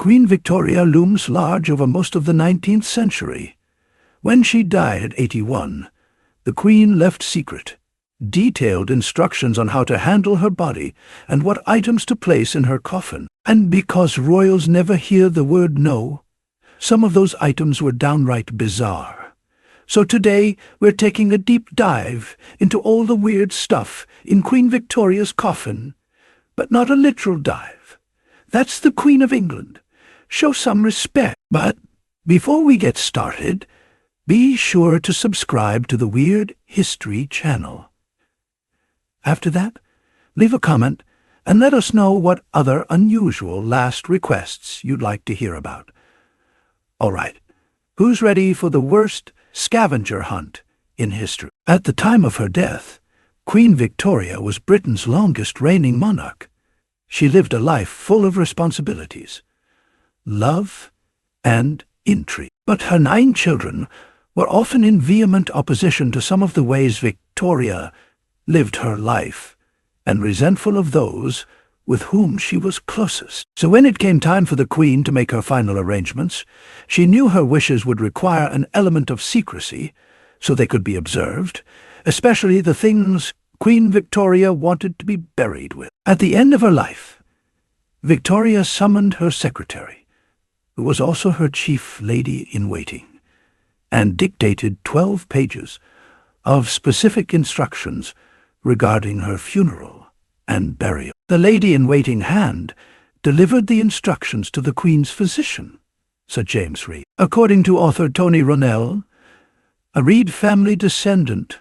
Queen Victoria looms large over most of the 19th century. When she died at 81, the Queen left secret detailed instructions on how to handle her body and what items to place in her coffin. And because royals never hear the word no, some of those items were downright bizarre. So today we're taking a deep dive into all the weird stuff in Queen Victoria's coffin, but not a literal dive. That's the Queen of England. Show some respect. But before we get started, be sure to subscribe to the Weird History channel. After that, leave a comment and let us know what other unusual last requests you'd like to hear about. All right, who's ready for the worst scavenger hunt in history? At the time of her death, Queen Victoria was Britain's longest reigning monarch. She lived a life full of responsibilities, love, and intrigue. But her 9 children were often in vehement opposition to some of the ways Victoria lived her life, and resentful of those with whom she was closest. So when it came time for the Queen to make her final arrangements, she knew her wishes would require an element of secrecy so they could be observed, especially the things Queen Victoria wanted to be buried with. At the end of her life, Victoria summoned her secretary, who was also her chief lady-in-waiting, and dictated 12 pages of specific instructions regarding her funeral and burial. The lady-in-waiting hand delivered the instructions to the Queen's physician, Sir James Reed. According to author Tony Ronell, a Reed family descendant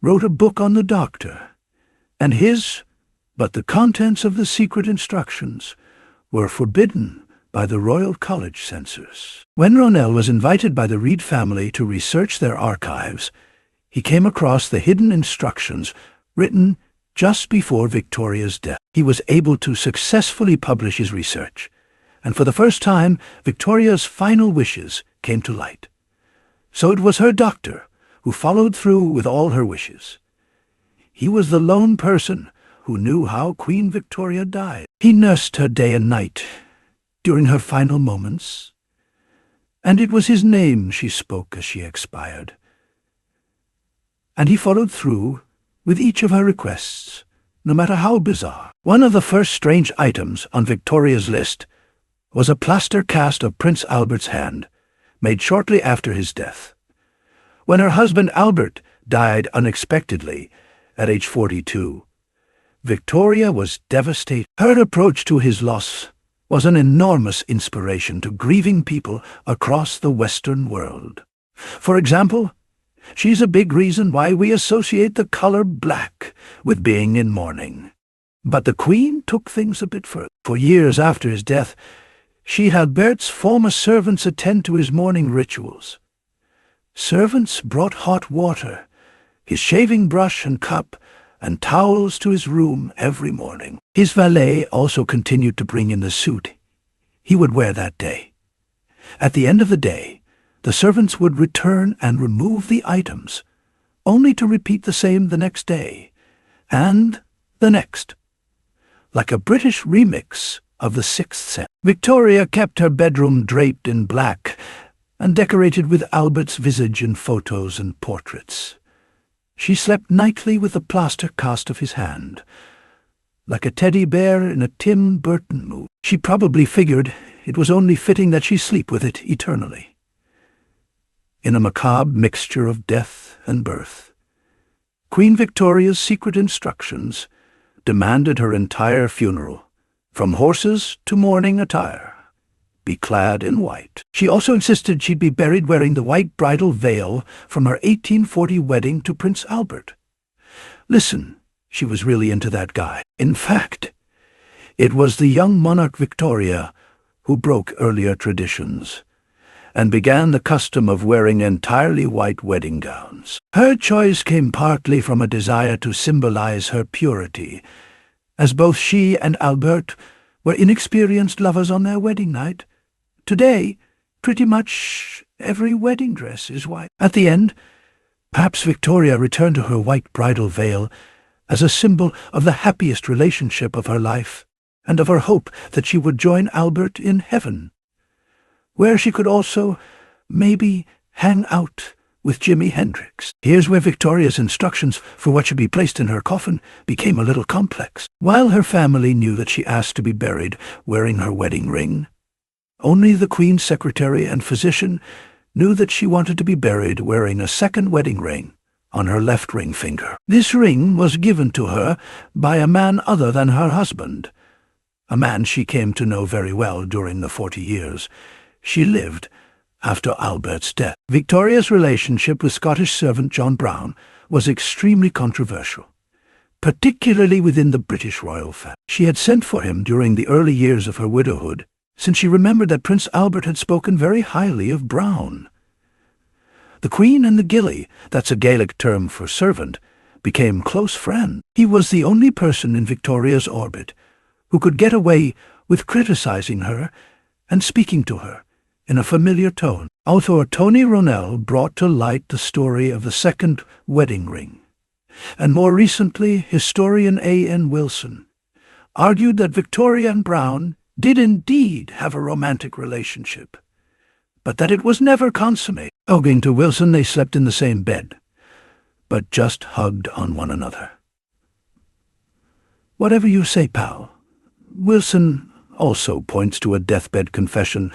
wrote a book on the doctor, and but the contents of the secret instructions were forbidden by the Royal College censors. When Ronell was invited by the Reed family to research their archives, he came across the hidden instructions written just before Victoria's death. He was able to successfully publish his research, and for the first time, Victoria's final wishes came to light. So it was her doctor who followed through with all her wishes. He was the lone person who knew how Queen Victoria died. He nursed her day and night during her final moments, and it was his name she spoke as she expired. And he followed through with each of her requests, no matter how bizarre. One of the first strange items on Victoria's list was a plaster cast of Prince Albert's hand, made shortly after his death. When her husband Albert died unexpectedly at age 42, Victoria was devastated. Her approach to his loss was an enormous inspiration to grieving people across the Western world. For example, she's a big reason why we associate the color black with being in mourning. But the Queen took things a bit further. For years after his death, she had Bert's former servants attend to his mourning rituals. Servants brought hot water, his shaving brush and cup, and towels to his room every morning. His valet also continued to bring in the suit he would wear that day. At the end of the day, the servants would return and remove the items, only to repeat the same the next day, and the next, like a British remix of The Sixth Sense. Victoria kept her bedroom draped in black and decorated with Albert's visage in photos and portraits. She slept nightly with the plaster cast of his hand, like a teddy bear in a Tim Burton movie. She probably figured it was only fitting that she sleep with it eternally. In a macabre mixture of death and birth, Queen Victoria's secret instructions demanded her entire funeral, from horses to mourning attire, be clad in white. She also insisted she'd be buried wearing the white bridal veil from her 1840 wedding to Prince Albert. Listen, she was really into that guy. In fact, it was the young monarch Victoria who broke earlier traditions and began the custom of wearing entirely white wedding gowns. Her choice came partly from a desire to symbolize her purity, as both she and Albert were inexperienced lovers on their wedding night. Today, pretty much every wedding dress is white. At the end, perhaps Victoria returned to her white bridal veil as a symbol of the happiest relationship of her life. and of her hope that she would join Albert in heaven, where she could also, maybe, hang out with Jimi Hendrix. Here's where Victoria's instructions for what should be placed in her coffin became a little complex. While her family knew that she asked to be buried wearing her wedding ring, only the Queen's secretary and physician knew that she wanted to be buried wearing a second wedding ring on her left ring finger. This ring was given to her by a man other than her husband, a man she came to know very well during the 40 years she lived after Albert's death. Victoria's relationship with Scottish servant John Brown was extremely controversial, particularly within the British royal family. She had sent for him during the early years of her widowhood, since she remembered that Prince Albert had spoken very highly of Brown. The Queen and the Gillie, that's a Gaelic term for servant, became close friends. He was the only person in Victoria's orbit who could get away with criticizing her and speaking to her in a familiar tone. Author Tony Ronell brought to light the story of the second wedding ring, and more recently historian A.N. Wilson argued that Victoria and Brown did indeed have a romantic relationship, but that it was never consummate. Owing to Wilson, they slept in the same bed, but just hugged on one another. Whatever you say, pal. Wilson also points to a deathbed confession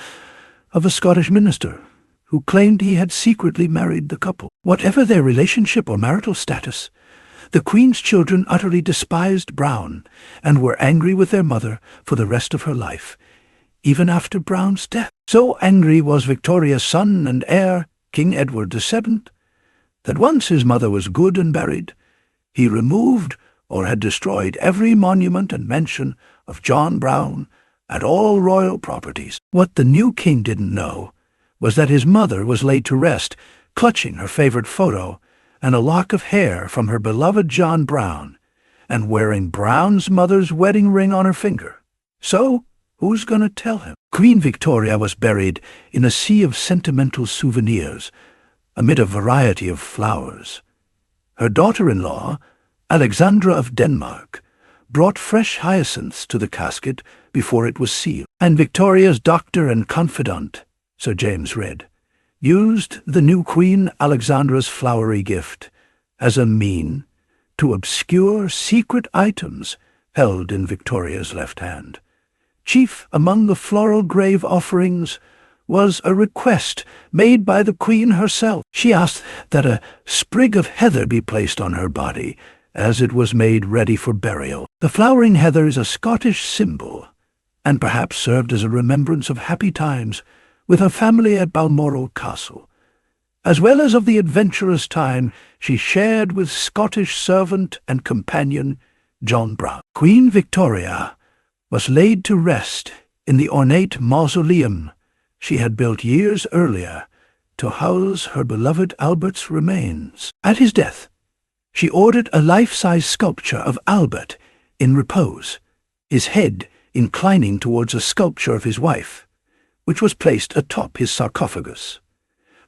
of a Scottish minister who claimed he had secretly married the couple. Whatever their relationship or marital status, the Queen's children utterly despised Brown and were angry with their mother for the rest of her life, even after Brown's death. So angry was Victoria's son and heir, King Edward VII, that once his mother was good and buried, he removed or had destroyed every monument and mention of John Brown and all royal properties. What the new king didn't know was that his mother was laid to rest, clutching her favorite photo and a lock of hair from her beloved John Brown, and wearing Brown's mother's wedding ring on her finger. So, who's going to tell him? Queen Victoria was buried in a sea of sentimental souvenirs, amid a variety of flowers. Her daughter-in-law, Alexandra of Denmark, brought fresh hyacinths to the casket before it was sealed, and Victoria's doctor and confidant, Sir James Read, used the new Queen Alexandra's flowery gift as a mean to obscure secret items held in Victoria's left hand. Chief among the floral grave offerings was a request made by the Queen herself. She asked that a sprig of heather be placed on her body as it was made ready for burial. The flowering heather is a Scottish symbol, and perhaps served as a remembrance of happy times with her family at Balmoral Castle, as well as of the adventurous time she shared with Scottish servant and companion John Brown. Queen Victoria was laid to rest in the ornate mausoleum she had built years earlier to house her beloved Albert's remains. At his death, she ordered a life-size sculpture of Albert in repose, his head inclining towards a sculpture of his wife, which was placed atop his sarcophagus.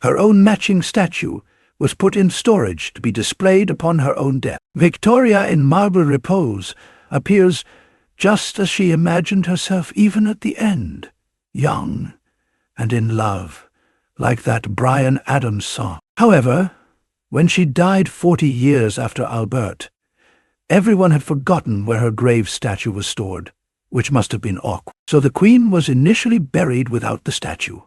Her own matching statue was put in storage to be displayed upon her own death. Victoria in marble repose appears just as she imagined herself even at the end, young and in love, like that Bryan Adams song. However, when she died 40 years after Albert, everyone had forgotten where her grave statue was stored, which must have been awkward. So the Queen was initially buried without the statue,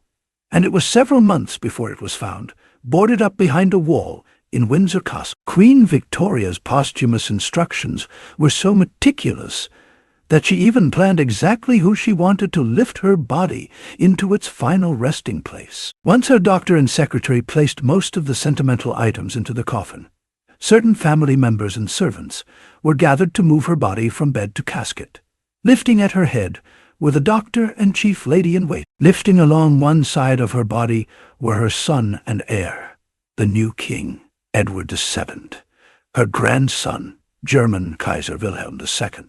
and it was several months before it was found, boarded up behind a wall in Windsor Castle. Queen Victoria's posthumous instructions were so meticulous that she even planned exactly who she wanted to lift her body into its final resting place. Once her doctor and secretary placed most of the sentimental items into the coffin, certain family members and servants were gathered to move her body from bed to casket. Lifting at her head were the doctor and chief lady-in-wait. Lifting along one side of her body were her son and heir, the new king, Edward VII, her grandson, German Kaiser Wilhelm II,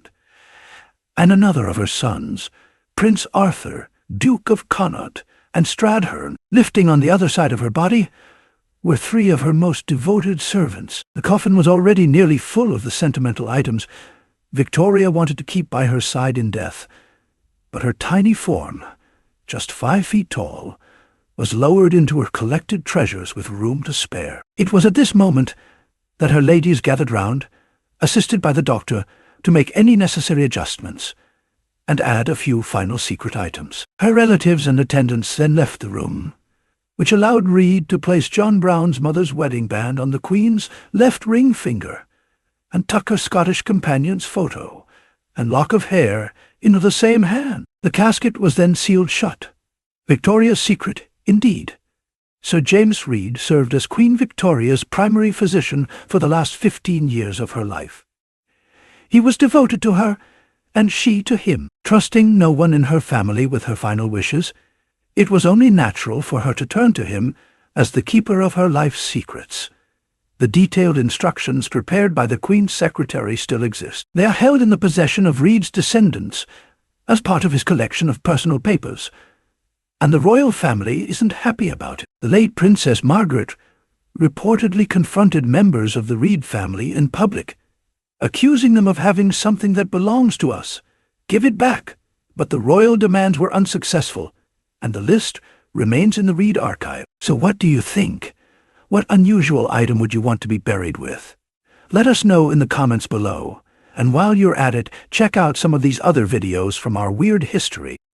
and another of her sons, Prince Arthur, Duke of Connaught and Stradherne. Lifting on the other side of her body were three of her most devoted servants. The coffin was already nearly full of the sentimental items, Victoria wanted to keep by her side in death, but her tiny form, just 5 feet tall, was lowered into her collected treasures with room to spare. It was at this moment that her ladies gathered round, assisted by the doctor, to make any necessary adjustments and add a few final secret items. Her relatives and attendants then left the room, which allowed Reed to place John Brown's mother's wedding band on the Queen's left ring finger and tuck her Scottish companion's photo and lock of hair into the same hand. The casket was then sealed shut. Victoria's secret, indeed. Sir James Reed served as Queen Victoria's primary physician for the last 15 years of her life. He was devoted to her, and she to him. Trusting no one in her family with her final wishes, it was only natural for her to turn to him as the keeper of her life's secrets. The detailed instructions prepared by the Queen's secretary still exist. They are held in the possession of Reed's descendants as part of his collection of personal papers, and the royal family isn't happy about it. The late Princess Margaret reportedly confronted members of the Reed family in public, accusing them of having something that belongs to us. Give it back. But the royal demands were unsuccessful, and the list remains in the Reed archive. So what do you think? What unusual item would you want to be buried with? Let us know in the comments below. And while you're at it, check out some of these other videos from our weird history.